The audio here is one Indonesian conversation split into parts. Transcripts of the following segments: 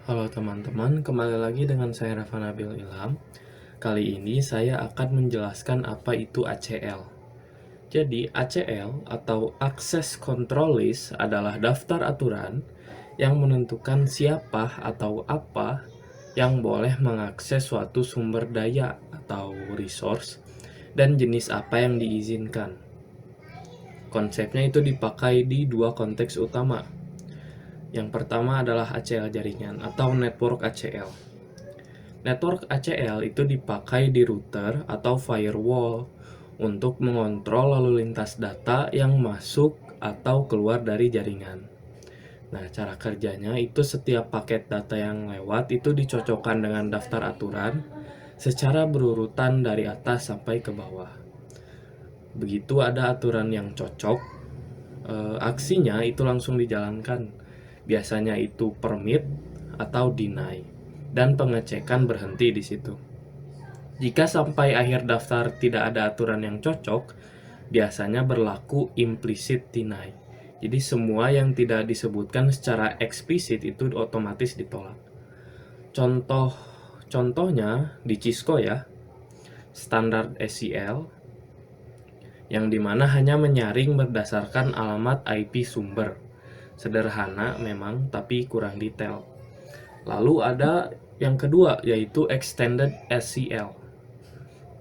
Halo teman-teman, kembali lagi dengan saya Rafa Nabil Ilham. Kali ini saya akan menjelaskan apa itu ACL. Jadi, ACL atau Access Control List adalah daftar aturan yang menentukan siapa atau apa yang boleh mengakses suatu sumber daya atau resource dan jenis apa yang diizinkan. Konsepnya itu dipakai di dua konteks utama. Yang pertama adalah ACL jaringan atau network ACL. Network ACL itu dipakai di router atau firewall untuk mengontrol lalu lintas data yang masuk atau keluar dari jaringan. Nah, cara kerjanya itu setiap paket data yang lewat itu dicocokkan dengan daftar aturan secara berurutan dari atas sampai ke bawah. Begitu ada aturan yang cocok, aksinya itu langsung dijalankan. Biasanya itu permit atau deny, dan pengecekan berhenti di situ. Jika sampai akhir daftar tidak ada aturan yang cocok, biasanya berlaku implicit deny. Jadi semua yang tidak disebutkan secara eksplisit itu otomatis ditolak. Contohnya di Cisco ya, standar SCL yang dimana hanya menyaring berdasarkan alamat IP sumber. Sederhana memang, tapi kurang detail. Lalu ada yang kedua, yaitu Extended SCL,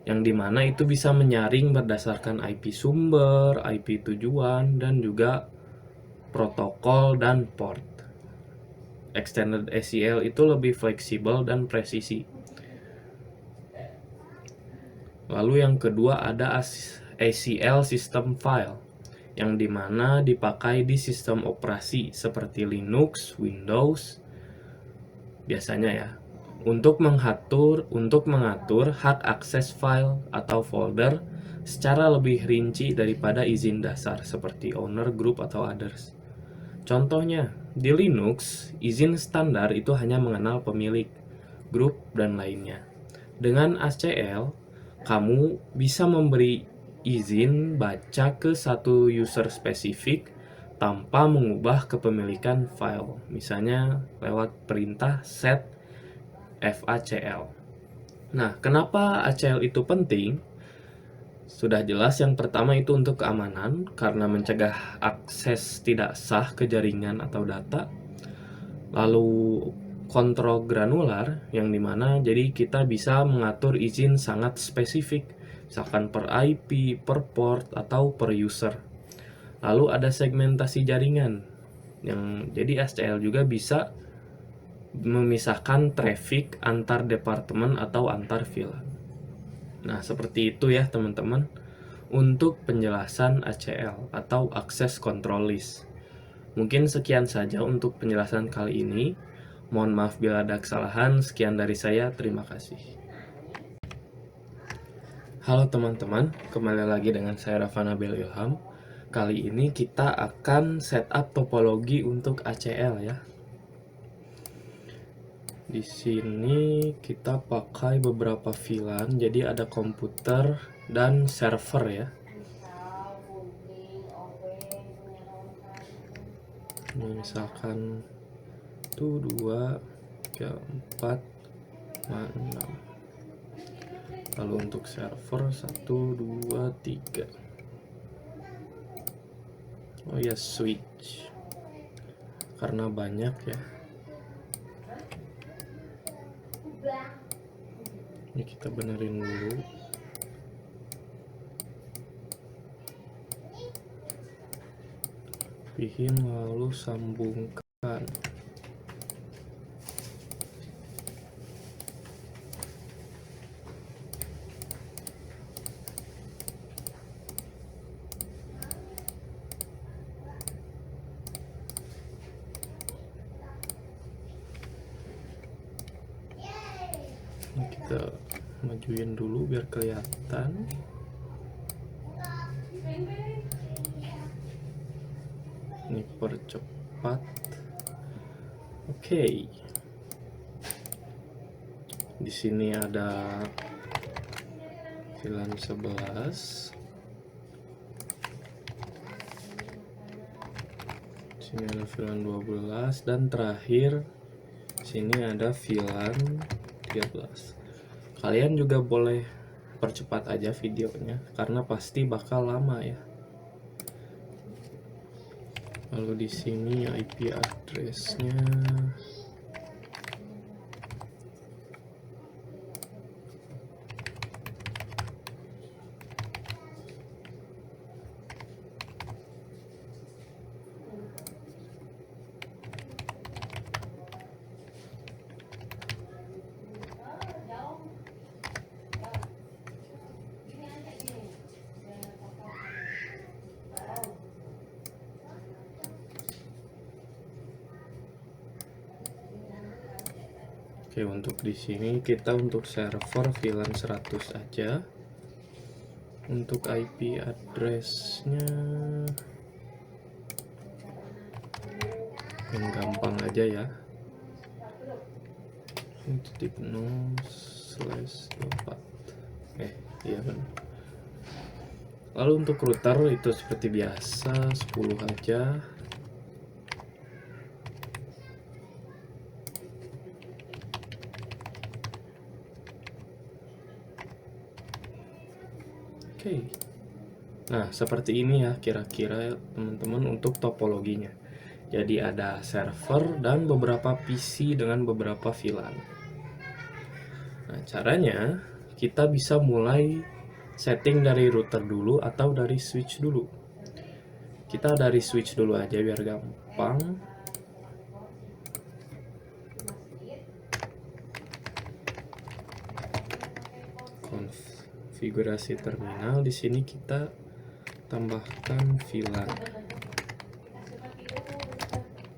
yang dimana itu bisa menyaring berdasarkan IP sumber, IP tujuan, dan juga protokol dan port. Extended SCL itu lebih fleksibel dan presisi. Lalu yang kedua ada ACL System File, yang dimana dipakai di sistem operasi seperti Linux, Windows, biasanya ya, untuk mengatur hak akses file atau folder secara lebih rinci daripada izin dasar seperti owner, group, atau others. Contohnya, di Linux, izin standar itu hanya mengenal pemilik, grup, dan lainnya. Dengan ACL, kamu bisa memberi izin baca ke satu user spesifik tanpa mengubah kepemilikan file, misalnya lewat perintah set FACL. Nah, kenapa ACL itu penting? Sudah jelas yang pertama itu untuk keamanan, karena mencegah akses tidak sah ke jaringan atau data. Lalu kontrol granular, yang dimana jadi kita bisa mengatur izin sangat spesifik, misalkan per IP, per port, atau per user. Lalu ada segmentasi jaringan, yang jadi SCL juga bisa memisahkan traffic antar departemen atau antar VLAN. Nah, seperti itu ya teman-teman untuk penjelasan ACL atau Access Control List. Mungkin sekian saja untuk penjelasan kali ini. Mohon maaf bila ada kesalahan. Sekian dari saya, terima kasih. Halo teman-teman, kembali lagi dengan saya Rafa Nabil Ilham. Kali ini kita akan setup topologi untuk ACL ya. Di sini kita pakai beberapa VLAN, jadi ada komputer dan server ya. Ini misalkan 1, 2, 3, 4, 5, 6. Lalu untuk server 1, 2, 3. Oh ya, switch. Karena banyak ya. Ini kita benerin dulu. Pihin lalu sambungkan. Ini kita majuin dulu biar kelihatan. Ini percepat. Oke. Di sini ada VLAN 11. Di sini ada VLAN 12 dan terakhir Sini ada VLAN 13. Kalian juga boleh percepat aja videonya karena pasti bakal lama ya. Lalu di sini IP address-nya Oke, untuk di sini kita untuk server VLAN 100 aja. Untuk IP address-nya yang gampang aja ya. 1.0/24. Iya benar. Lalu untuk router itu seperti biasa 10 aja. Oke. Nah, seperti ini ya kira-kira teman-teman untuk topologinya. Jadi ada server dan beberapa PC dengan beberapa VLAN. Nah, caranya kita bisa mulai setting dari router dulu atau dari switch dulu. Kita dari switch dulu aja biar gampang. Konfigurasi terminal, di sini kita tambahkan VLAN.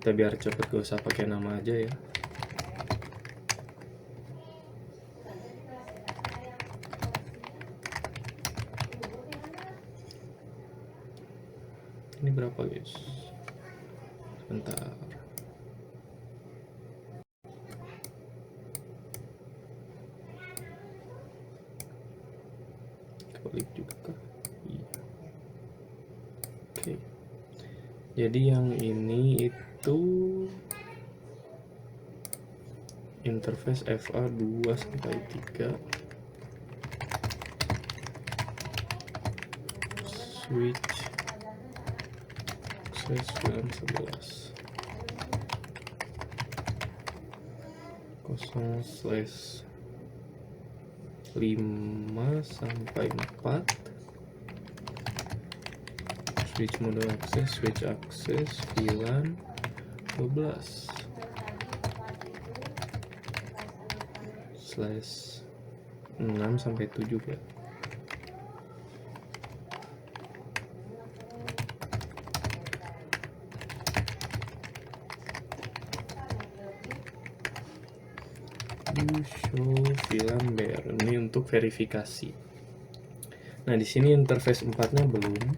Kita biar cepet gak usah pakai nama aja ya. Ini berapa guys? Sebentar. Klik juga kah? Iya. Oke. Jadi yang ini itu interface FA 2-3, switch access VLAN 11 0/5-4, switch mode access, switch access VLAN 12 /6-7 ya. Show VLAN bear, ini untuk verifikasi. Nah, di sini interface 4-nya belum.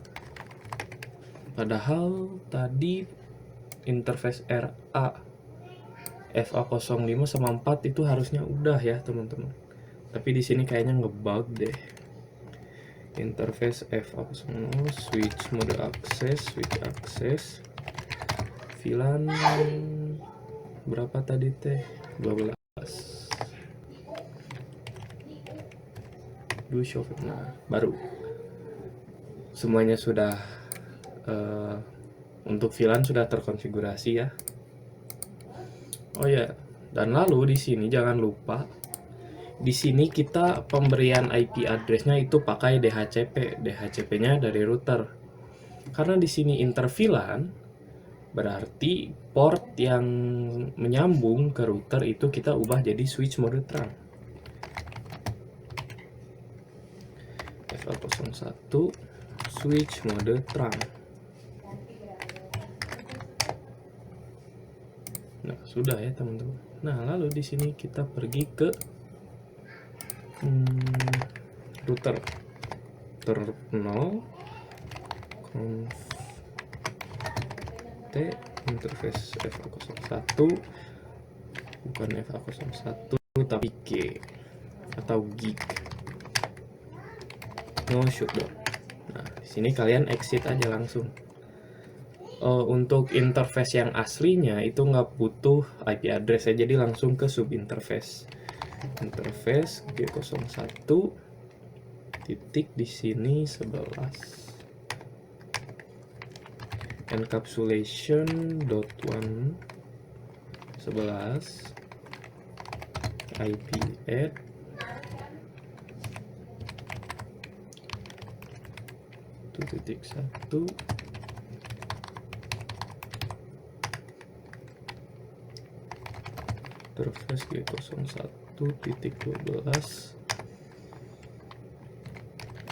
Padahal tadi interface RA FA05 sama 4 itu harusnya udah ya, teman-teman. Tapi di sini kayaknya ngebug deh. Interface FA00, switch mode access, switch access. VLAN berapa tadi teh? 12. Nah, baru semuanya sudah untuk VLAN sudah terkonfigurasi ya. Oh ya, dan lalu di sini jangan lupa di sini kita pemberian IP address-nya itu pakai DHCP. DHCP-nya dari router. Karena di sini inter VLAN berarti port yang menyambung ke router itu kita ubah jadi switch mode terang. FA01 switch mode terang. Nah, sudah ya teman-teman. Nah, lalu di sini kita pergi ke router terminal conf t interface FA01, bukan FA01 tapi G atau gig. No shutdown. Nah, di sini kalian exit aja langsung. untuk interface yang aslinya itu nggak butuh IP address ya, jadi langsung ke subinterface. Interface G01 titik di sini 11 encapsulation dot one 11 IP add titik 1 interface G01 titik 12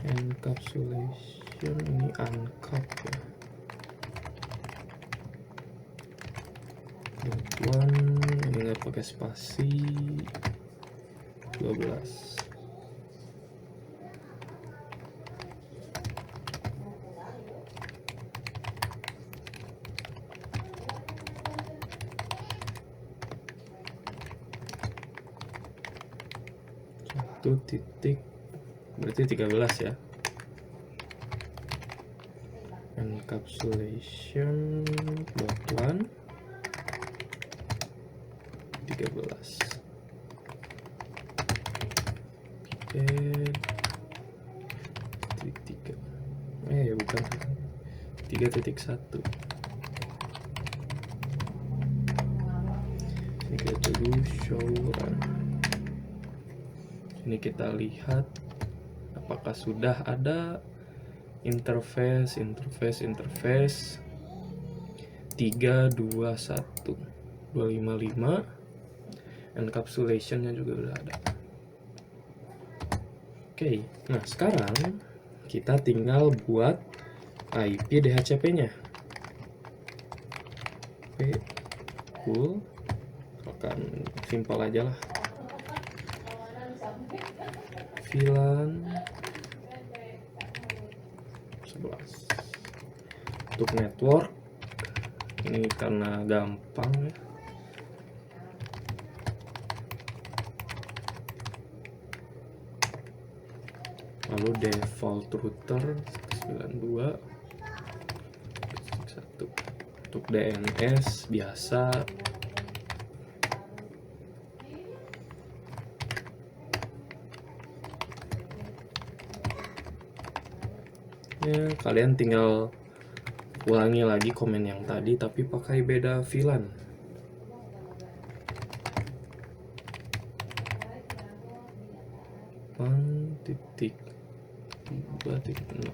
encapsulation, ini uncap ya, one, ini nggak pakai spasi, 12. Satu titik berarti 13 ya. Encapsulation dot one 13. Oke. Titik 3. Bukan. 3.1. Ini kita dulu show run. Ini kita lihat apakah sudah ada interface 321 255, encapsulationnya juga udah ada. Oke, nah sekarang kita tinggal buat IP DHCP-nya. Oke, cool, akan simpel aja lah. VLAN 11. Untuk network ini karena gampang ya, lalu default router 92 1. Untuk DNS biasa ya, kalian tinggal ulangi lagi komen yang tadi tapi pakai beda VLAN. Titik 2.0.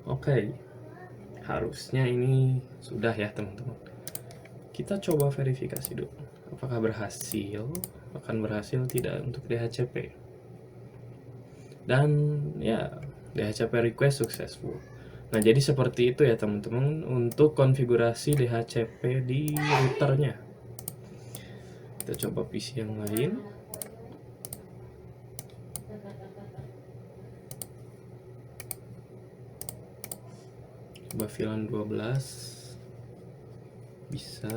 Oke, harusnya ini sudah ya teman-teman. Kita coba verifikasi dulu apakah berhasil, akan berhasil tidak untuk DHCP. Dan ya, DHCP request successful. Nah, jadi seperti itu ya teman-teman untuk konfigurasi DHCP di routernya. Kita coba PC yang lain. Coba VLAN 12 bisa,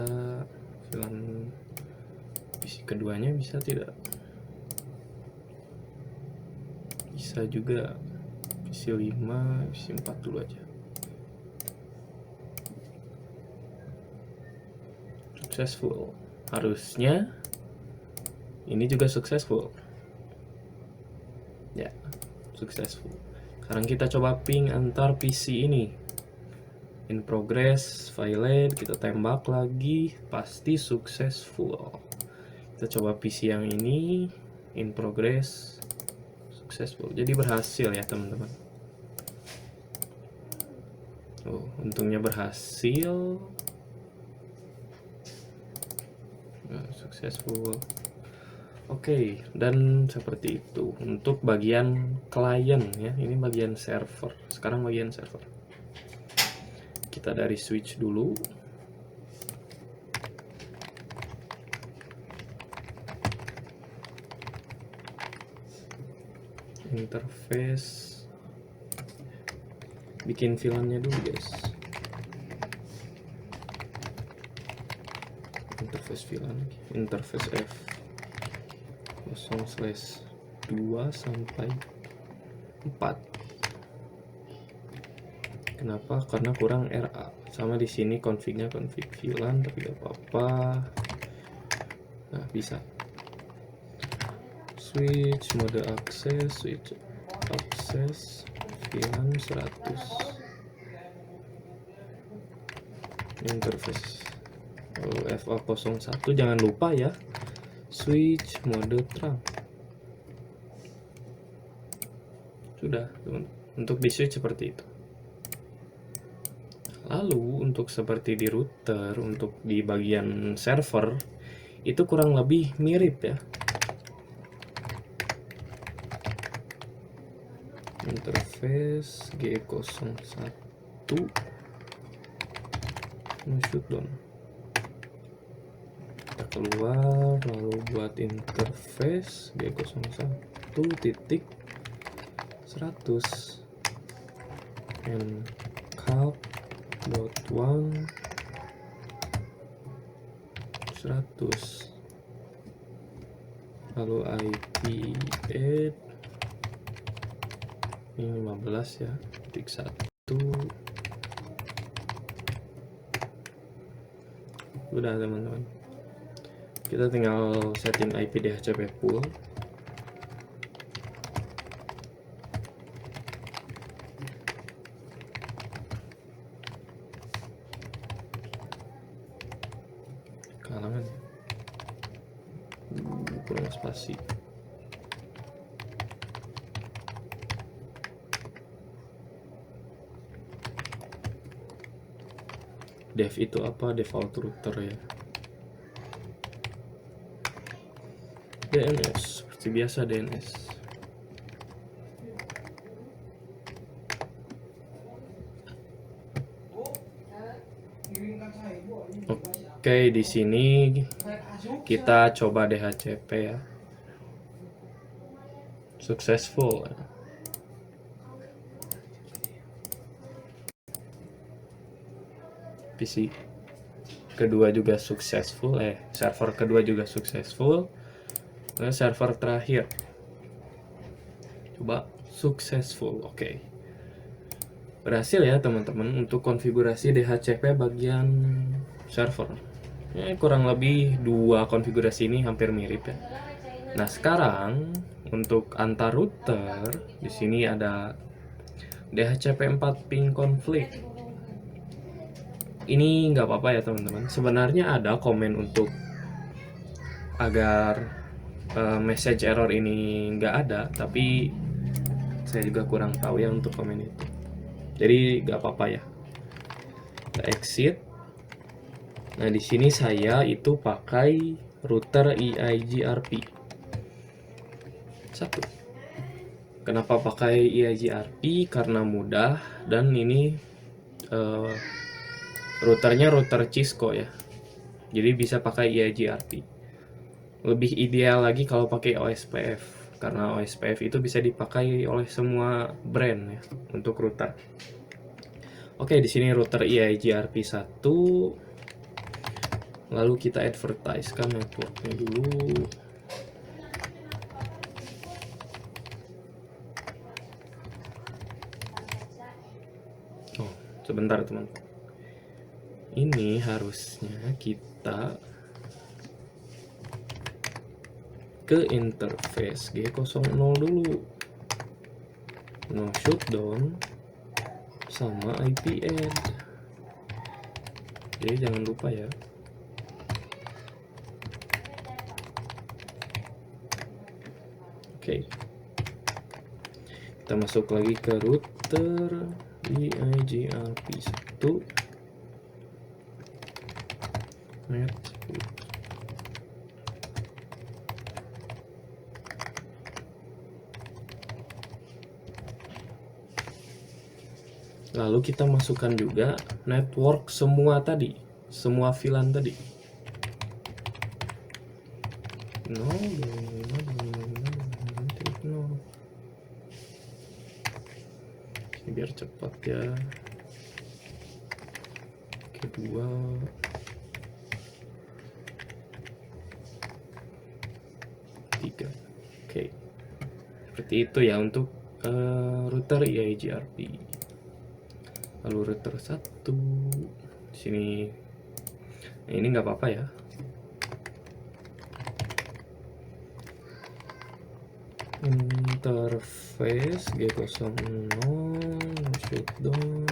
VLAN PC keduanya bisa tidak? Bisa juga. PC 5, PC 4 dulu aja. Successful. Harusnya ini juga successful. Ya, successful. Sekarang kita coba ping antar PC ini. In progress, violate, kita tembak lagi, pasti successful. Kita coba PC yang ini, in progress, successful. Jadi berhasil ya teman-teman. Untungnya berhasil. successful. Oke, dan seperti itu untuk bagian klien ya. Ini bagian server. Sekarang bagian server. Kita dari switch dulu. Interface. Bikin VLAN-nya dulu, guys. Interface VLAN, interface F 0/2 sampai 4. Kenapa? Karena kurang RA. Sama di sini config-nya config VLAN, tapi gak apa-apa. Nah, bisa. Switch mode akses, switch akses VLAN 100. Interface FA01, jangan lupa ya. Switch mode terang. Sudah, teman. Untuk di switch seperti itu. Lalu untuk seperti di router, untuk di bagian server itu kurang lebih mirip ya. Interface G01 shutdown. Kita keluar, lalu buat interface G01 titik 100 and cap.1 100, lalu IP8 ini 15 ya, titik 1. Udah teman-teman, kita tinggal setting IP DHCP pool. Kalangan kurang spasi. Dev itu apa? Default router ya. DNS seperti biasa, DNS. Oke, di sini kita coba DHCP ya. Successful. PC kedua juga successful, server kedua juga successful. Nah, server terakhir coba successful. Oke. Berhasil ya teman-teman untuk konfigurasi DHCP bagian server. Kurang lebih dua konfigurasi ini hampir mirip ya. Nah, sekarang untuk antar router di sini ada DHCP 4 ping konflik. Ini nggak apa-apa ya teman-teman. Sebenarnya ada komen untuk agar message error ini nggak ada, tapi saya juga kurang tahu ya untuk komen itu. Jadi nggak apa-apa ya. Kita exit. Nah, di sini saya itu pakai router EIGRP 1. Kenapa pakai EIGRP? Karena mudah, dan ini routernya router Cisco ya. Jadi bisa pakai EIGRP. Lebih ideal lagi kalau pakai OSPF, karena OSPF itu bisa dipakai oleh semua brand ya untuk router. Oke, di sini router EIGRP 1. Lalu kita advertise kan networknya dulu. Oh, sebentar teman-teman. Ini harusnya kita ke interface G00 dulu. No shutdown sama IP add. Jadi jangan lupa ya. Oke. Kita masuk lagi ke router EIGRP 1. Lalu kita masukkan juga network semua tadi, semua VLAN tadi. 0, 0. Ini biar cepat ya. Kedua. Tiga. Oke. Seperti itu ya untuk router EIGRP. Lalu router 1 di sini. Nah, ini nggak apa-apa ya. Interface G00 shutdown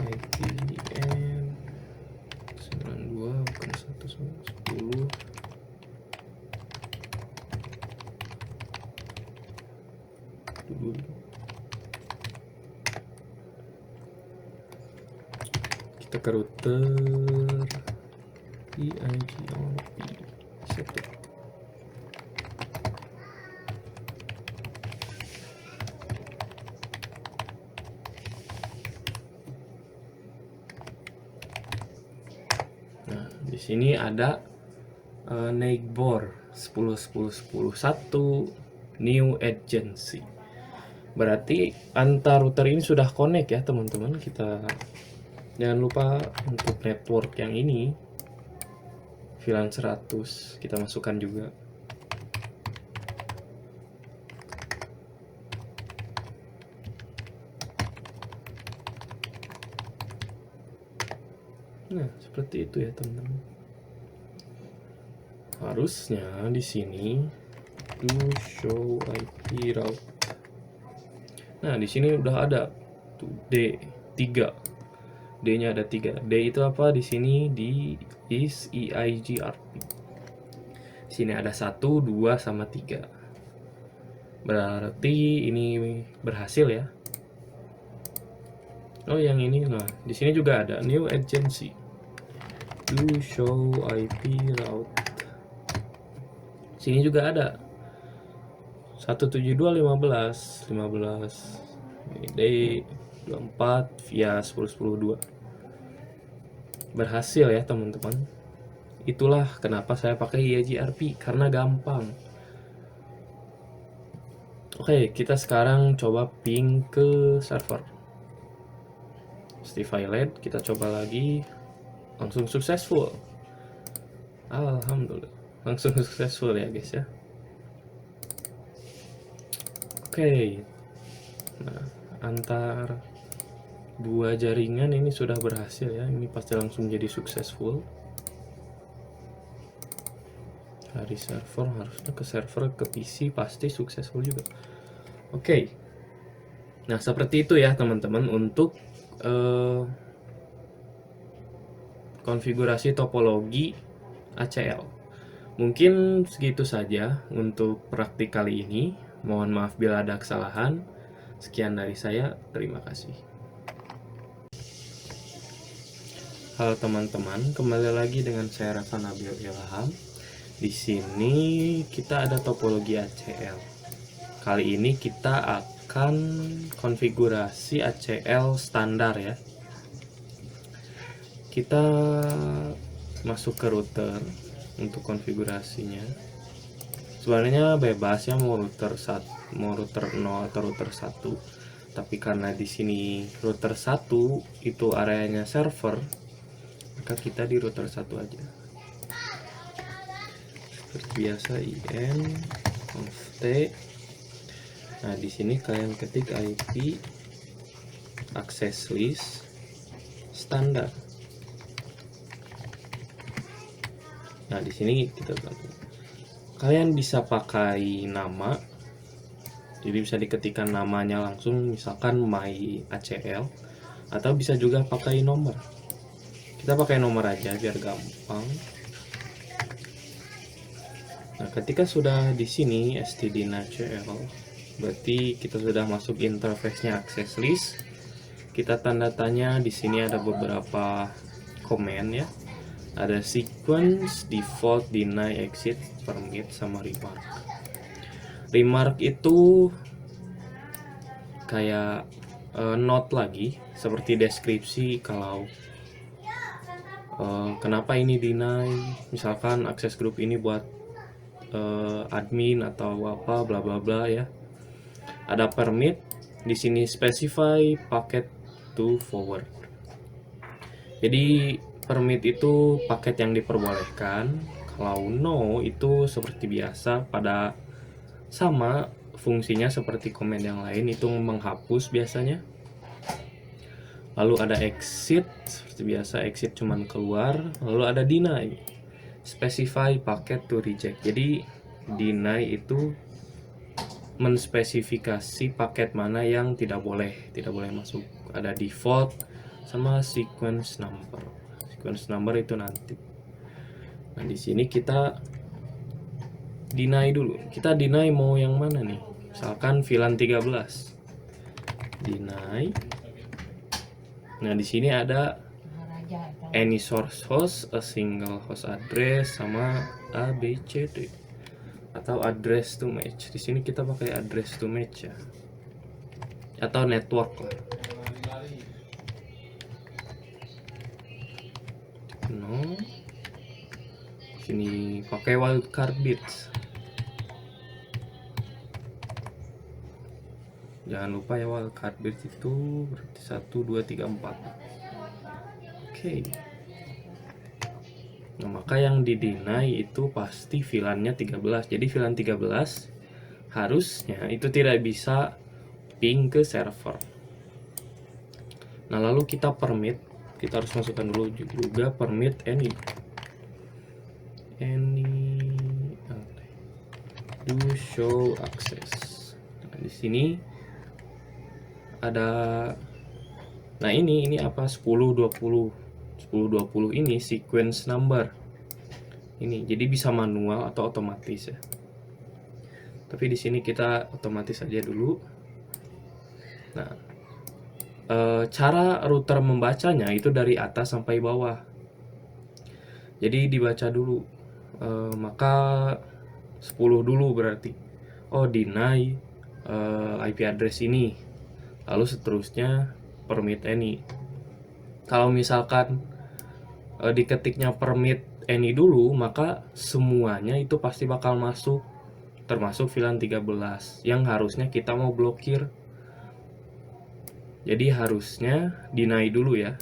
IPN 92 bukan 110. Kita ke router EIGRP 1. Nah, di sini ada neighbor 10.10.10.1 new agency. Berarti antar router ini sudah connect ya teman-teman. Kita jangan lupa untuk network yang ini VLAN 100 kita masukkan juga. Nah, seperti itu ya teman-teman. Harusnya di sini do show IP route. Nah, di sini udah ada tuh D3. D-nya ada 3. D itu apa? Di sini di is EIGRP. Di sini ada 1, 2 sama 3. Berarti ini berhasil ya. Oh, yang ini, nah di sini juga ada new agency. Do show IP route. Sini juga ada 172.15 D 24 via 10.10.2. Berhasil ya teman-teman. Itulah kenapa saya pakai EIGRP, karena gampang. Oke, kita sekarang coba ping ke server. Violate, kita coba lagi, langsung successful. Alhamdulillah, langsung successful ya guys ya. Oke, nah antar dua jaringan ini sudah berhasil ya, ini pasti langsung jadi successful. Dari server harusnya ke server, ke PC pasti successful juga. Oke, nah seperti itu ya teman-teman untuk konfigurasi topologi ACL. Mungkin segitu saja untuk praktik kali ini. Mohon maaf bila ada kesalahan. Sekian dari saya, terima kasih. Halo teman-teman, kembali lagi dengan saya Rafa Nabil Ilham. Di sini kita ada topologi ACL. Kali ini kita akan konfigurasi ACL standar ya. Kita masuk ke router untuk konfigurasinya. Sebenarnya bebas ya, mau router 1, mau router 0 atau router 1. Tapi karena di sini router 1 itu areanya server, maka kita di router 1 aja. Seperti biasa in conf t. Nah, di sini kalian ketik IP access list standar. Nah, di sini kita bantu. Kalian bisa pakai nama. Jadi bisa diketikkan namanya langsung, misalkan my ACL, atau bisa juga pakai nomor. Kita pakai nomor aja biar gampang. Nah, ketika sudah di sini std ACL, berarti kita sudah masuk interface-nya access list. Kita tanda tanya, di sini ada beberapa komen ya. Ada sequence, default, deny, exit, permit, sama remark. Remark itu kayak note lagi. seperti deskripsi kalau kenapa ini deny, misalkan akses grup ini buat admin atau apa bla bla bla ya. Ada permit, di sini specify packet to forward. Jadi permit itu paket yang diperbolehkan, kalau no itu seperti biasa pada sama fungsinya seperti command yang lain, itu menghapus biasanya. Lalu ada exit, seperti biasa exit cuman keluar. Lalu ada deny, specify packet to reject. Jadi deny itu menspesifikasi paket mana yang tidak boleh masuk. Ada default sama sequence number. Sequence number itu nanti. Nah, di sini kita deny dulu. Kita deny mau yang mana nih? Misalkan VLAN 13. Deny. Nah, di sini ada any source host, a single host address, sama ABCD atau address to match. Di sini kita pakai address to match ya, atau network lah. No, sini pakai wildcard bits. Jangan lupa ya, wildcard bits itu berarti 1, 2, 3, 4. Oke. Nah, maka yang di deny itu pasti VLAN-nya 13. Jadi VLAN 13 harusnya itu tidak bisa ping ke server. Nah, lalu kita permit, kita harus masukkan dulu juga permit any do show access. Nah, di sini ada, nah ini apa, 1020 ini sequence number ini, jadi bisa manual atau otomatis ya, tapi di sini kita otomatis aja dulu. Nah, cara router membacanya itu dari atas sampai bawah, jadi dibaca dulu. Maka 10 dulu berarti deny IP address ini, lalu seterusnya permit any. Kalau misalkan diketiknya permit any dulu, maka semuanya itu pasti bakal masuk, termasuk VLAN 13 yang harusnya kita mau blokir. Jadi harusnya deny dulu ya.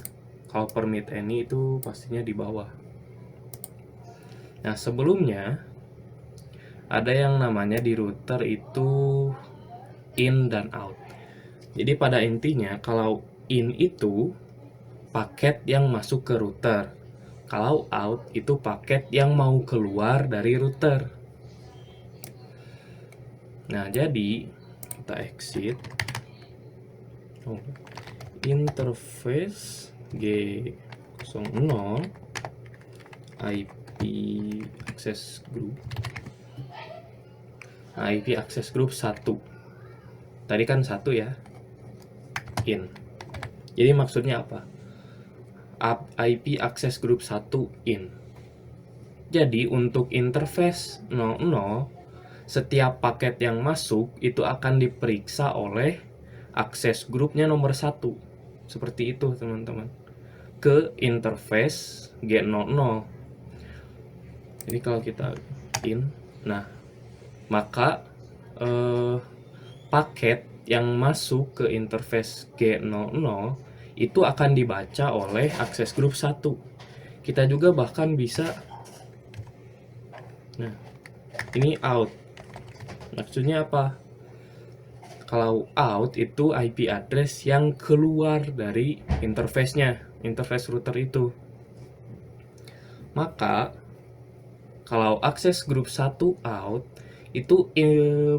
Kalau permit any itu pastinya di bawah. Nah, sebelumnya ada yang namanya di router itu in dan out. Jadi pada intinya kalau in itu paket yang masuk ke router, kalau out itu paket yang mau keluar dari router. Nah, jadi kita exit interface G00 IP access group. Nah, IP access group 1. Tadi kan 1 ya. In. Jadi maksudnya apa? IP access group 1 in. Jadi untuk interface 00, setiap paket yang masuk itu akan diperiksa oleh akses grupnya nomor 1. Seperti itu teman-teman, ke interface G00. Jadi kalau kita in, nah maka paket yang masuk ke interface G00 itu akan dibaca oleh akses grup 1. Kita juga bahkan bisa, nah ini out, maksudnya apa? Kalau out itu IP address yang keluar dari interface-nya, interface router itu. Maka kalau akses grup 1 out, itu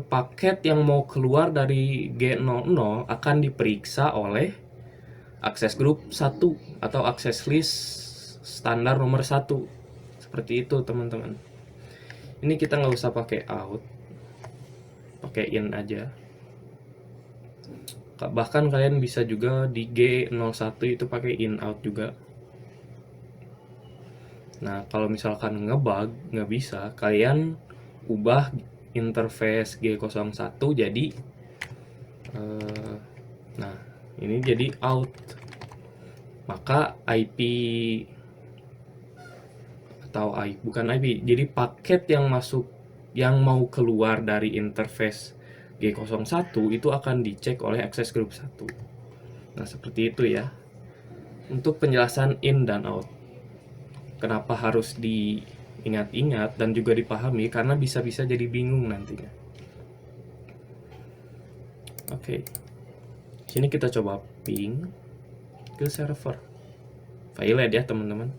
paket yang mau keluar dari G00 akan diperiksa oleh akses grup 1 atau akses list standar nomor 1. Seperti itu teman-teman. Ini kita nggak usah pakai out, pakai in aja. Bahkan kalian bisa juga di G01 itu pakai in out juga. Nah, kalau misalkan ngebug nggak bisa, kalian ubah interface G01 jadi nah ini jadi out. maka IP atau bukan IP, jadi paket yang masuk yang mau keluar dari interface G01 itu akan dicek oleh access group 1. Nah, seperti itu ya. Untuk penjelasan in dan out. Kenapa harus diingat-ingat dan juga dipahami, karena bisa-bisa jadi bingung nantinya. Oke. Sini kita coba ping ke server. Valid ya, teman-teman.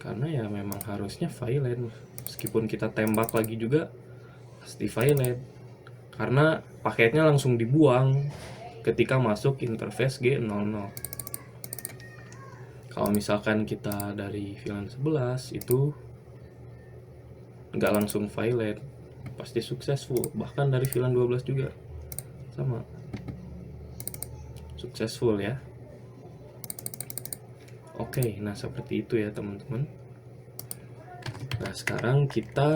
Karena ya memang harusnya valid, meskipun kita tembak lagi juga pasti valid, karena paketnya langsung dibuang ketika masuk interface G00. Kalau misalkan kita dari VLAN 11 itu nggak langsung valid, pasti successful. Bahkan dari VLAN 12 juga sama, successful ya. Oke, nah seperti itu ya teman-teman. Nah sekarang kita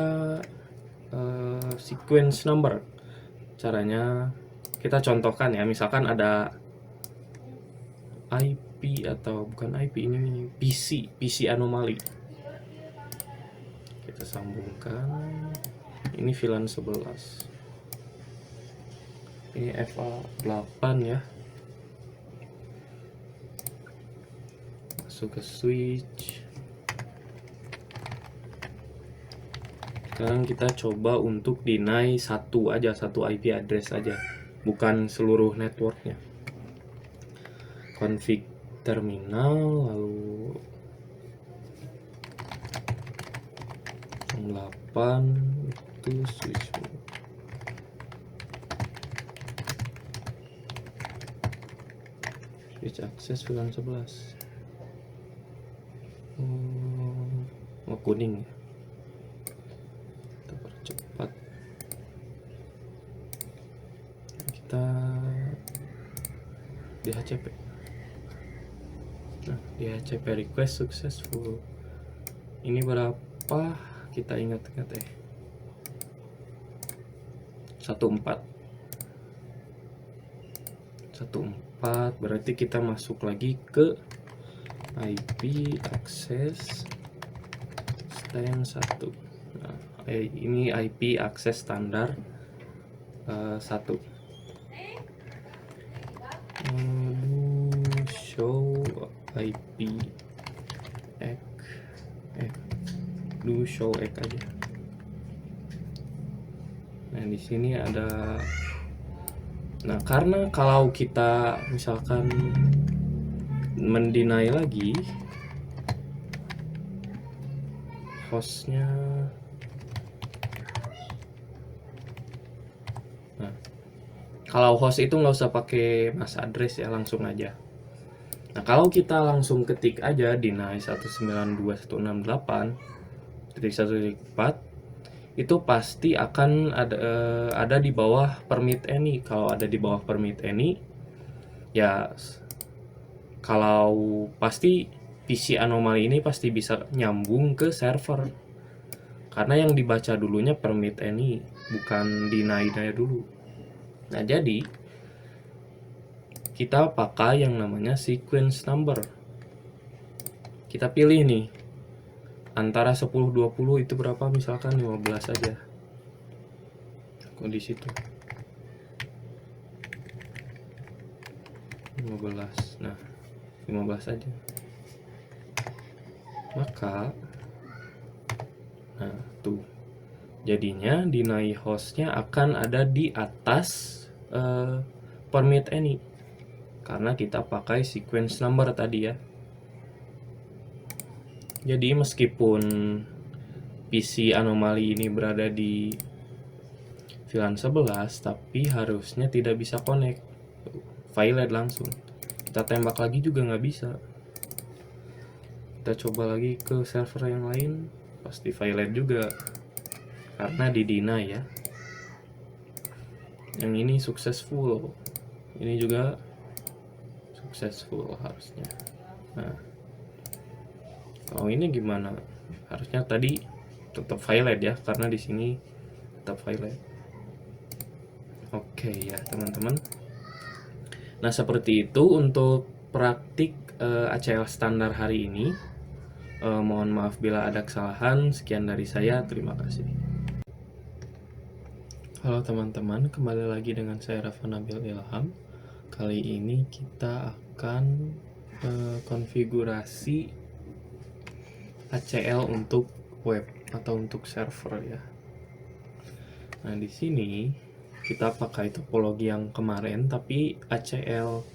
sequence number. Caranya kita contohkan ya, misalkan ada IP atau bukan IP, ini PC anomali. Kita sambungkan. Ini VLAN 11. Ini FA8 ya. Masuk ke switch. Sekarang kita coba untuk deny satu IP address aja, bukan seluruh networknya. Config terminal, lalu 8 itu switch mode. Switch access VLAN 11. Oh, kuning ya. Kita percepat. Kita DHCP. Nah, DHCP request successful. Ini berapa? Kita ingat-ingat ya. 14. Berarti kita masuk lagi ke IP access stand 1. Nah, ini IP access standar 1. Show IP do show egg aja. Nah, di sini ada. Nah, karena kalau kita misalkan mendeny lagi hostnya, nah kalau host itu nggak usah pakai mas address ya, langsung aja. Nah, kalau kita langsung ketik aja deny 192.168.1.4, itu pasti akan ada di bawah permit any. Kalau ada di bawah permit any, ya kalau pasti PC anomali ini pasti bisa nyambung ke server, karena yang dibaca dulunya permit any, bukan deny-nya dulu. Nah, jadi kita pakai yang namanya sequence number. Kita pilih nih antara 10-20 itu berapa, misalkan 15 aja. Kok di situ 15. Nah, 15 aja. Maka nah tuh jadinya deny hostnya akan ada di atas permit any, karena kita pakai sequence number tadi ya. Jadi meskipun PC anomali ini berada di VLAN 11, tapi harusnya tidak bisa connect, valid langsung. Kita tembak lagi juga nggak bisa. Kita coba lagi ke server yang lain, pasti valid juga karena di deny ya. Yang ini successful, ini juga successful harusnya. Nah, kalau ini gimana? Harusnya tadi tetap valid ya, karena di sini tetap valid. Oke ya teman-teman. Nah, seperti itu untuk praktik ACL standar hari ini. Mohon maaf bila ada kesalahan. Sekian dari saya, terima kasih. Halo teman-teman, kembali lagi dengan saya Rafa Nabil Ilham. Kali ini kita akan konfigurasi ACL untuk web atau untuk server ya. Nah, di sini kita pakai topologi yang kemarin, tapi ACL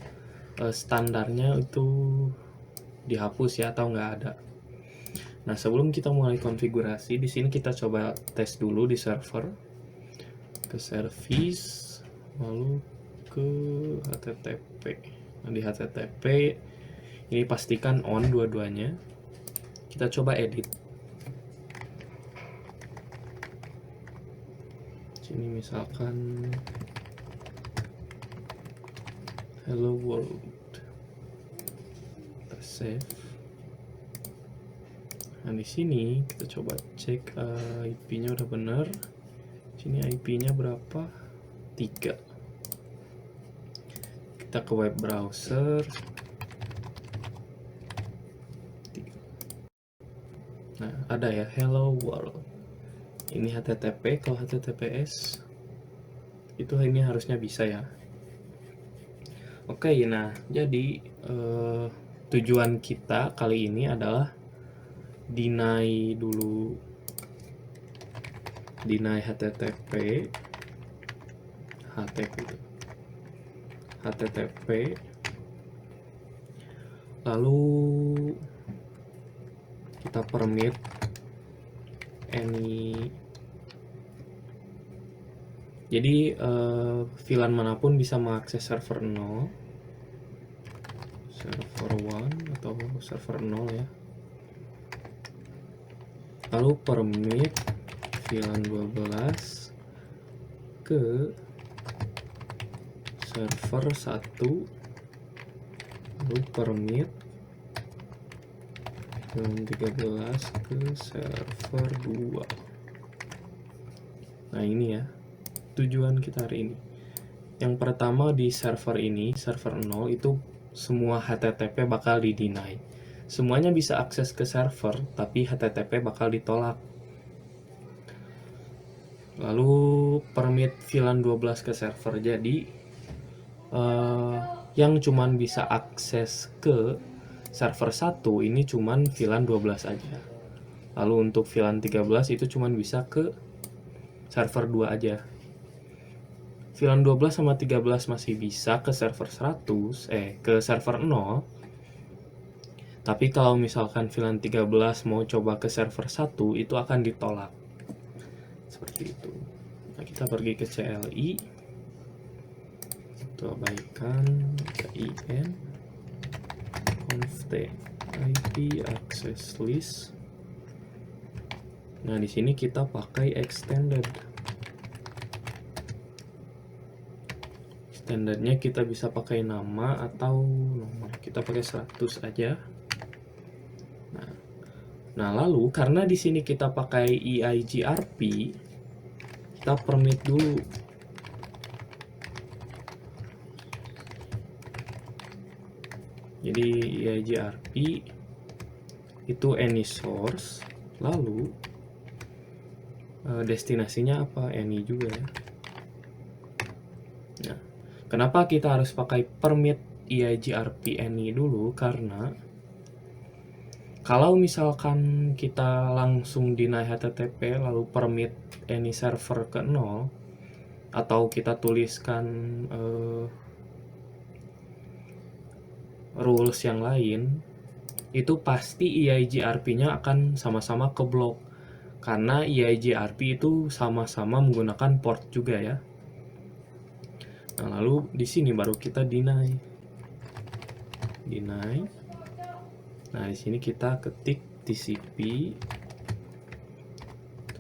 standarnya itu dihapus ya, atau nggak ada. Nah, sebelum kita mulai konfigurasi, di sini kita coba tes dulu di server, ke service, lalu ke HTTP. Nah, di HTTP ini pastikan on dua-duanya. Kita coba edit. Sini misalkan hello world. Kita save. Nah, di sini kita coba cek IP-nya udah bener. Sini IP-nya berapa? 3. Kita ke web browser. Nah, ada ya hello world. Ini HTTP, kalau HTTPS itu ini harusnya bisa ya. Oke, nah jadi tujuan kita kali ini adalah deny dulu, deny HTTP lalu kita permit any, jadi VLAN manapun bisa mengakses server 0, server 1 atau server 0 ya. Lalu permit VLAN 12 ke server 1, lalu permit VLAN 13 ke server 2. Nah, ini ya tujuan kita hari ini. Yang pertama, di server ini, server 0 itu semua HTTP bakal di-deny. Semuanya bisa akses ke server, tapi HTTP bakal ditolak. Lalu permit VLAN 12 ke server. Jadi yang cuman bisa akses ke server 1 ini cuman VLAN 12 aja. Lalu untuk VLAN 13 itu cuman bisa ke server 2 aja. VLAN 12 sama 13 masih bisa ke server 100, ke server 0. Tapi kalau misalkan VLAN 13 mau coba ke server 1, itu akan ditolak. Seperti itu. Nah, kita pergi ke CLI. Kita abaikan IN conft IP access list. Nah, di sini kita pakai extended. Extendednya kita bisa pakai nama atau nomor. Kita pakai 100 aja. Nah, lalu karena di sini kita pakai EIGRP, kita permit dulu. Jadi EIGRP itu any source, lalu destinasinya apa? Any juga ya. Nah, kenapa kita harus pakai permit EIGRP any dulu? Karena kalau misalkan kita langsung deny HTTP lalu permit any server ke 0, atau kita tuliskan rules yang lain, itu pasti EIGRP-nya akan sama-sama keblok. Karena EIGRP itu sama-sama menggunakan port juga ya. Nah, lalu di sini baru kita deny. Nah, di sini kita ketik TCP,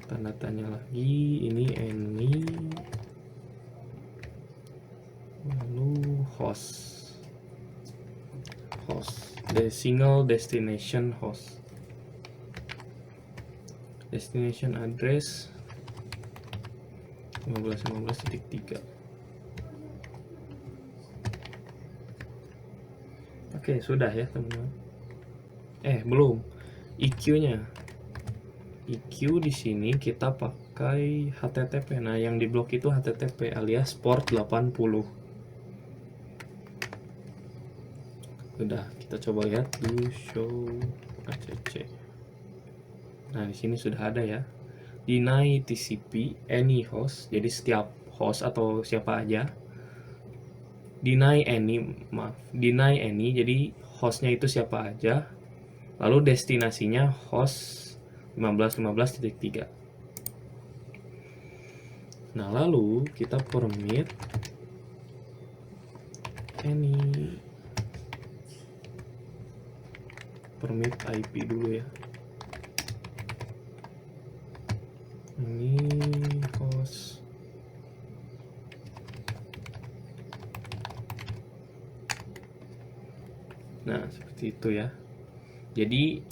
tanda tanya lagi, ini any, lalu host, the single destination host, destination address 15.15.3. Oke, sudah ya teman-teman. Belum. EQ-nya. EQ di sini kita pakai HTTP. Nah, yang di blok itu HTTP alias port 80. Udah, kita coba lihat do show ACC. Nah, di sini sudah ada ya. Deny TCP any host, jadi setiap host atau siapa aja. Deny any, jadi hostnya itu siapa aja. Lalu destinasinya host 15.15.3. Nah, lalu kita permit IP dulu ya. Ini host. Nah, seperti itu ya. Jadi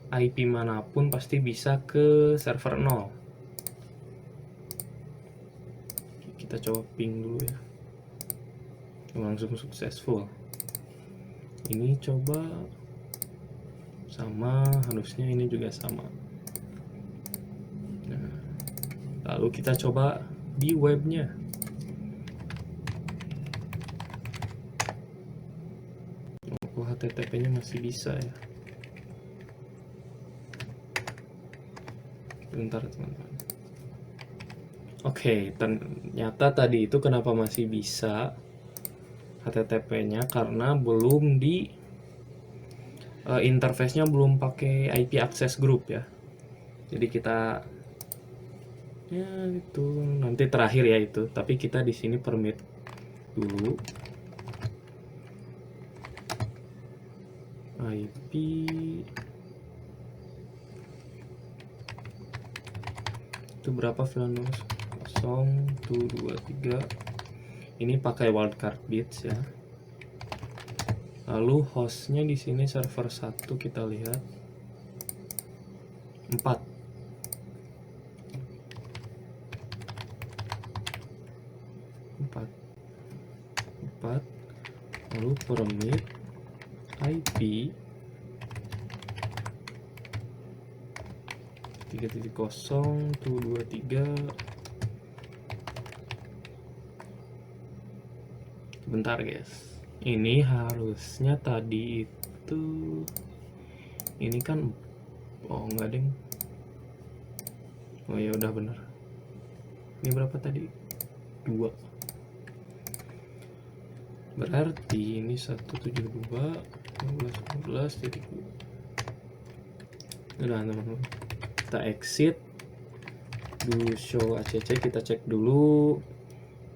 IP manapun pasti bisa ke server 0. Kita coba ping dulu ya. Langsung successful. Ini coba sama, harusnya ini juga sama. Nah, lalu kita coba di webnya. HTTP-nya masih bisa ya. Bentar teman-teman. Oke, ternyata tadi itu kenapa masih bisa HTTP-nya, karena belum di interface-nya belum pakai IP access group ya. Jadi kita ya itu nanti terakhir ya itu, tapi kita di sini permit dulu IP itu berapa VLAN 0.223. Ini pakai wildcard bits ya. Lalu hostnya di sini server 1 kita lihat 4. Lalu permit IP 3.0.223. Bentar guys, ini harusnya tadi itu, ini kan enggak deng. Oh ya udah bener. Ini berapa tadi? 2. Berarti ini 172.15.15.2. Udah teman-teman, kita exit, do show ACC, kita cek dulu.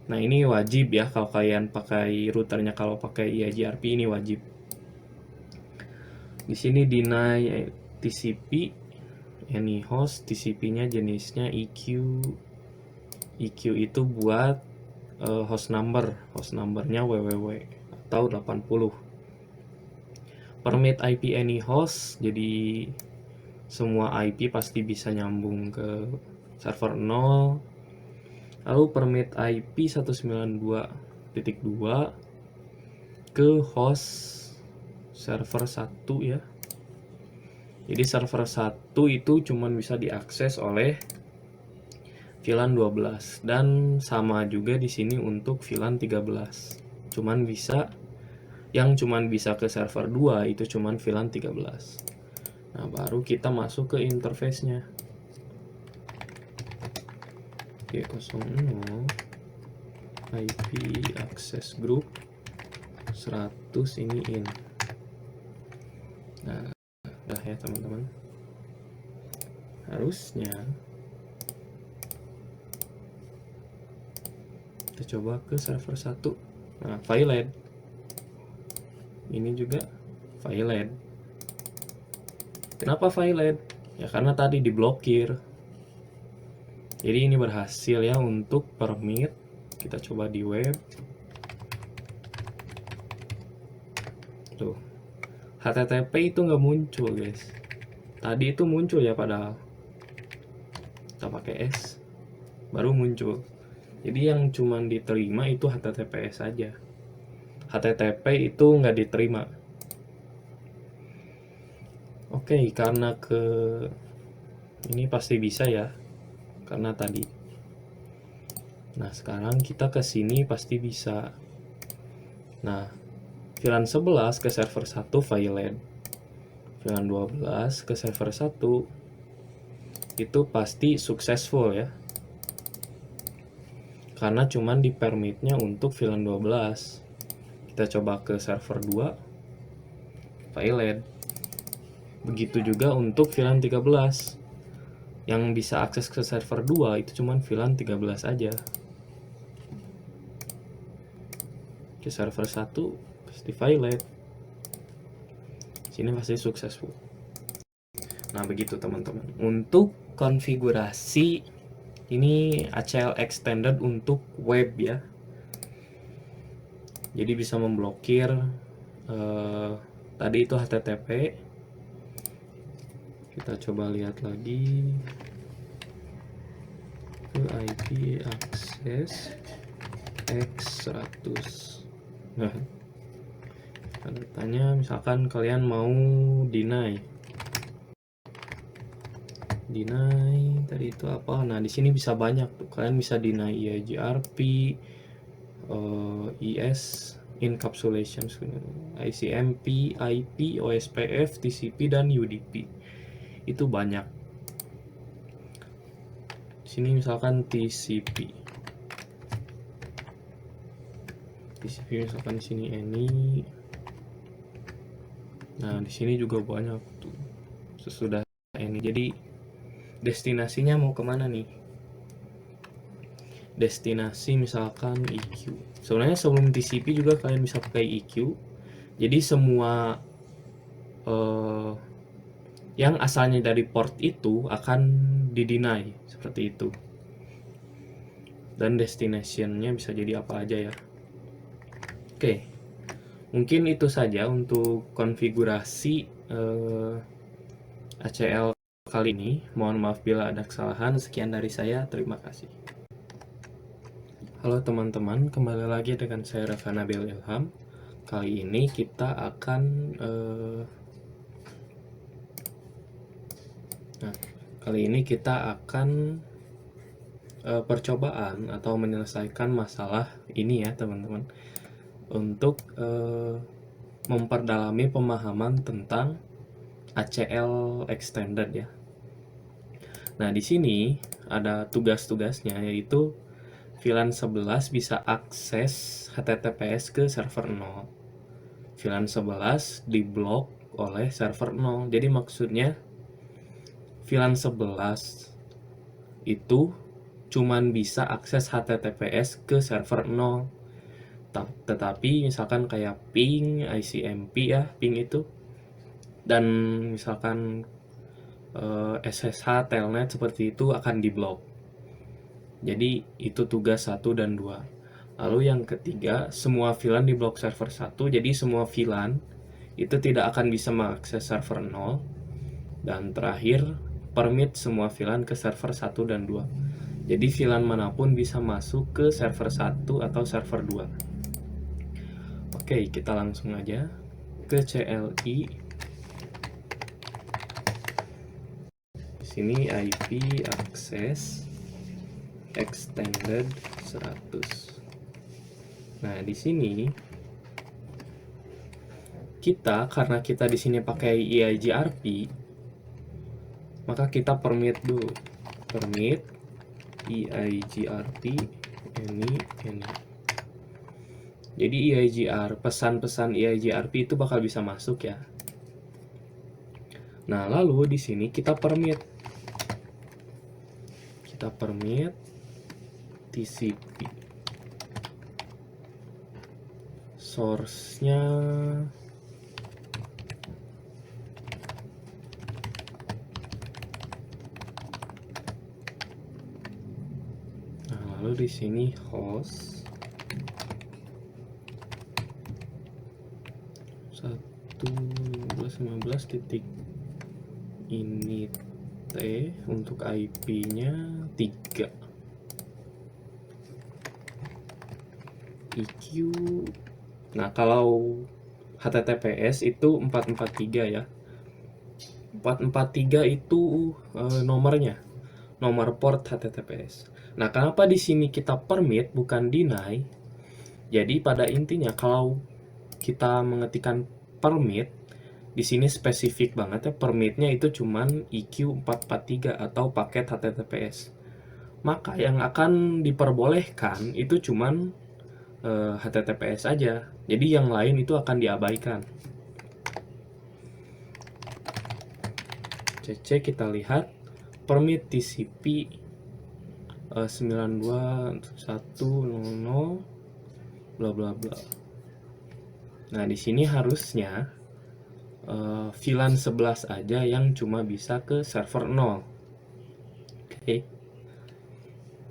Nah, ini wajib ya kalau kalian pakai routernya, kalau pakai EIGRP ini wajib. Di sini deny TCP any host, TCP-nya jenisnya EQ. EQ itu buat host numbernya www atau 80. Permit IP any host, jadi semua IP pasti bisa nyambung ke server 0. Lalu permit IP 192.2 ke host server 1 ya. Jadi server 1 itu cuman bisa diakses oleh VLAN 12, dan sama juga di sini untuk VLAN 13. Yang cuman bisa ke server 2 itu cuman VLAN 13. Nah, baru kita masuk ke interface-nya. G00 IP access group 100 ini in. Nah, udah ya teman-teman. Harusnya kita coba ke server 1. Nah, violate. Ini juga violate. Kenapa violate? Ya karena tadi diblokir. Jadi ini berhasil ya untuk permit. Kita coba di web. Tuh, HTTP itu nggak muncul guys. Tadi itu muncul ya, padahal kita pakai S baru muncul. Jadi yang cuman diterima itu HTTPS saja. HTTP itu nggak diterima. Oke, karena ini pasti bisa ya, karena tadi. Nah, sekarang kita ke sini pasti bisa. Nah, VLAN 11 ke server 1 violate. VLAN 12 ke server 1 itu pasti successful ya. Karena cuman di permitnya untuk VLAN 12. Kita coba ke server 2 violate. Begitu juga untuk VLAN 13. Yang bisa akses ke server 2 itu cuman VLAN 13 aja. Ke server 1 pasti violate. Sini pasti successful. Nah, begitu teman-teman. Untuk konfigurasi ini ACL extended untuk web ya. Jadi bisa memblokir tadi itu HTTP. Kita coba lihat lagi ke IP access X100. Nah, tanya misalkan kalian mau deny tadi itu apa. Nah, di sini bisa banyak tuh. Kalian bisa deny EIGRP, ES encapsulation, ICMP, IP, OSPF, TCP, dan UDP. Itu banyak. Di sini misalkan TCP misalkan di sini any. Nah, di sini juga banyak tuh. Sesudah ini. Jadi destinasinya mau kemana nih? Destinasi misalkan EQ. Sebenarnya sebelum TCP juga kalian bisa pakai EQ. Jadi semua yang asalnya dari port itu akan di-deny seperti itu. Dan destinationnya bisa jadi apa aja ya. Oke, mungkin itu saja untuk konfigurasi ACL kali ini. Mohon maaf bila ada kesalahan. Sekian dari saya, terima kasih. Halo teman-teman, kembali lagi dengan saya Rafa Nabil Ilham. Kali ini kita akan percobaan atau menyelesaikan masalah ini ya teman-teman, untuk memperdalami pemahaman tentang ACL extended ya. Nah, di sini ada tugas-tugasnya, yaitu VLAN 11 bisa akses HTTPS ke server 0. VLAN 11 diblok oleh server 0. Jadi maksudnya VLAN 11 itu cuman bisa akses HTTPS ke server 0. Tetapi misalkan kayak ping, ICMP ya, ping itu, dan misalkan SSH, telnet seperti itu akan diblok. Jadi itu tugas 1 dan 2. Lalu yang ketiga, semua VLAN di blok server 1. Jadi semua VLAN itu tidak akan bisa mengakses server 0. Dan terakhir, permit semua VLAN ke server 1 dan 2. Jadi VLAN manapun bisa masuk ke server 1 atau server 2. Oke, kita langsung aja ke CLI. Di sini IP access extended 100. Nah, di sini karena kita di sini pakai EIGRP, maka kita permit dulu. Permit EIGRP any. Jadi pesan-pesan EIGRP itu bakal bisa masuk ya. Nah, lalu di sini kita permit TCP. Source-nya lalu di sini host 1.15 titik init untuk IP-nya 3. EQ. Nah, kalau HTTPS itu 443 ya. 443 itu nomornya, nomor port HTTPS. Nah, kenapa di sini kita permit bukan deny? Jadi pada intinya kalau kita mengetikkan permit, di sini spesifik banget ya, permitnya itu cuman EQ443 atau paket HTTPS. Maka yang akan diperbolehkan itu cuman HTTPS aja. Jadi yang lain itu akan diabaikan. CC kita lihat permit TCP 92100 bla bla bla. Nah, di sini harusnya VLAN 11 aja yang cuma bisa ke server 0. Oke.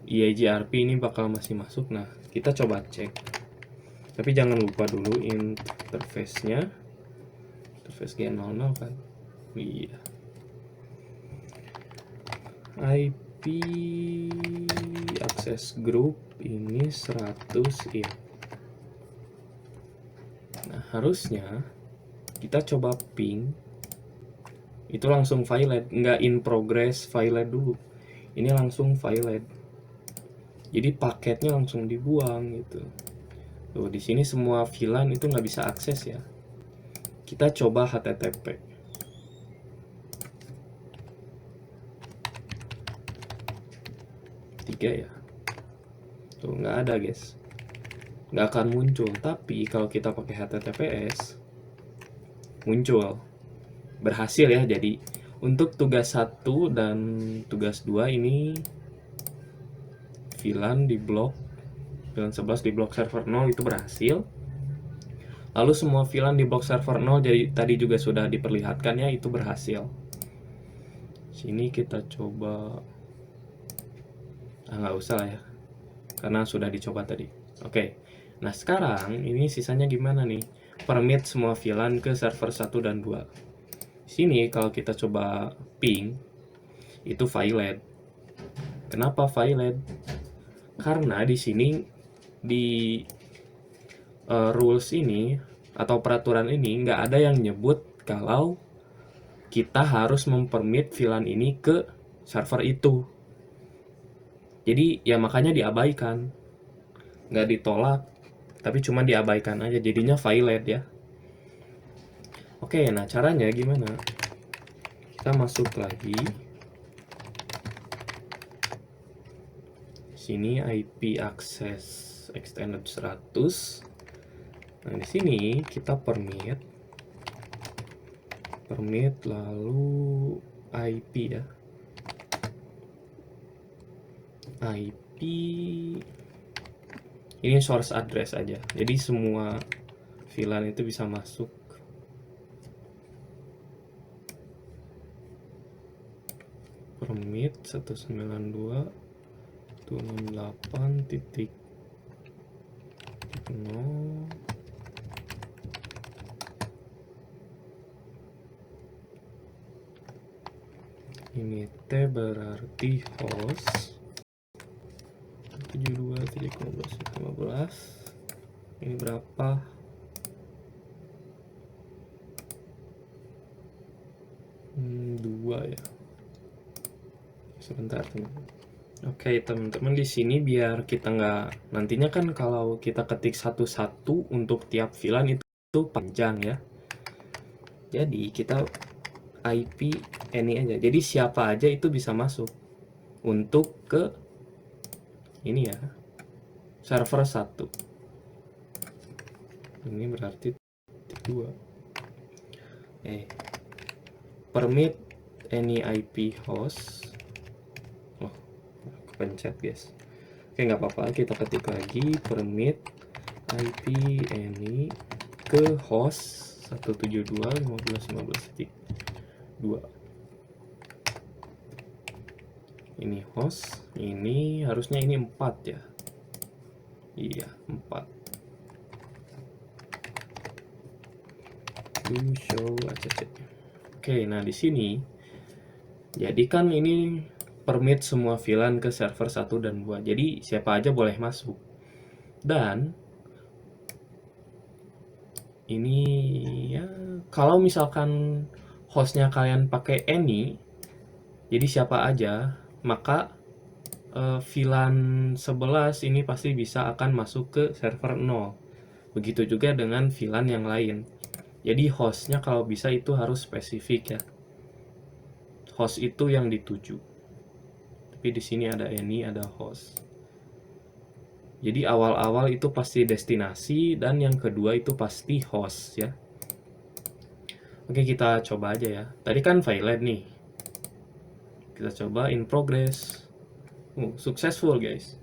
EIGRP ini bakal masih masuk. Nah, kita coba cek. Tapi jangan lupa dulu interface-nya. Interface G00 kan. Iya. IP access group ini 100 in. Nah, harusnya kita coba ping itu langsung violate, nggak in progress violate dulu. Ini langsung violate. Jadi paketnya langsung dibuang gitu. Tuh, di sini semua VLAN itu nggak bisa akses ya. Kita coba HTTP. Tiga ya. Tuh, nggak ada guys. Nggak akan muncul. Tapi kalau kita pakai HTTPS, muncul. Berhasil ya. Jadi untuk tugas 1 dan tugas 2 ini VLAN di blok, VLAN 11 di blok server 0 itu berhasil. Lalu semua VLAN di blok server 0 jadi tadi juga sudah diperlihatkan ya, itu berhasil. Sini kita coba, nggak usah lah ya, karena sudah dicoba tadi. Oke, nah sekarang ini sisanya gimana nih? Permit semua VLAN ke server 1 dan 2. Sini kalau kita coba ping, itu violate. Kenapa violate? Karena di sini di rules ini atau peraturan ini nggak ada yang nyebut kalau kita harus mempermit VLAN ini ke server itu. Jadi ya makanya diabaikan, nggak ditolak, tapi cuma diabaikan aja, jadinya violate ya. Oke, nah caranya gimana? Kita masuk lagi. Sini IP access extended 100. Nah, di sini kita permit lalu IP ya. IP ini source address aja. Jadi semua VLAN itu bisa masuk. Permit 192.168.0. Ini T berarti host 72.15. Ini berapa? Dua ya. Sebentar teman. Oke teman-teman, di sini biar kita nggak, nantinya kan kalau kita ketik satu-satu untuk tiap VLAN itu panjang ya. Jadi kita IP any aja. Jadi siapa aja itu bisa masuk untuk ke ini ya, server 1. Ini berarti 2. Permit any IP host. Oh, kepencet guys. Oke, nggak apa-apa, kita ketik lagi permit IP any ke host 172.15.15.2. Ini host, ini harusnya ini 4 ya. Iya, 4. Show ACC. Oke, nah di sini jadi kan ini permit semua VLAN ke server 1 dan 2. Jadi siapa aja boleh masuk. Dan ini ya, kalau misalkan hostnya kalian pakai any, jadi siapa aja, maka VLAN 11 ini pasti bisa akan masuk ke server 0. Begitu juga dengan VLAN yang lain. Jadi hostnya kalau bisa itu harus spesifik ya. Host itu yang dituju. Tapi di sini ada any, ada host. Jadi awal-awal itu pasti destinasi dan yang kedua itu pasti host ya. Oke, kita coba aja ya. Tadi kan VLAN nih. Kita coba in progress. Successful guys.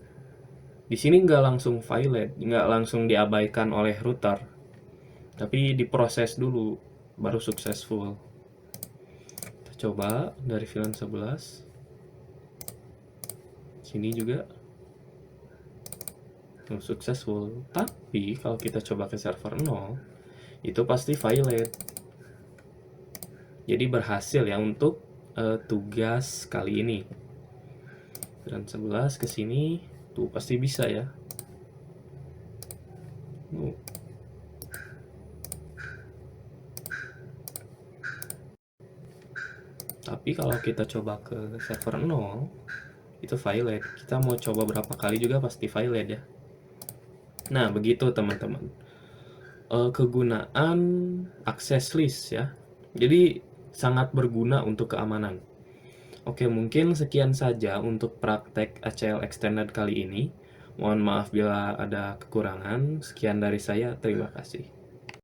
Di sini nggak langsung VLAN, nggak langsung diabaikan oleh router. Tapi diproses dulu baru successful. Kita coba dari VLAN 11. Sini juga successful. Tapi kalau kita coba ke server 0, itu pasti VLAN. Jadi berhasil ya untuk tugas kali ini. VLAN 11 ke sini tuh pasti bisa ya. Tapi kalau kita coba ke server 0, itu VLAN. Kita mau coba berapa kali juga pasti VLAN ya. Nah, begitu teman-teman. Kegunaan access list ya. Jadi sangat berguna untuk keamanan. Oke, mungkin sekian saja untuk praktek ACL Extended kali ini. Mohon maaf bila ada kekurangan. Sekian dari saya, terima kasih.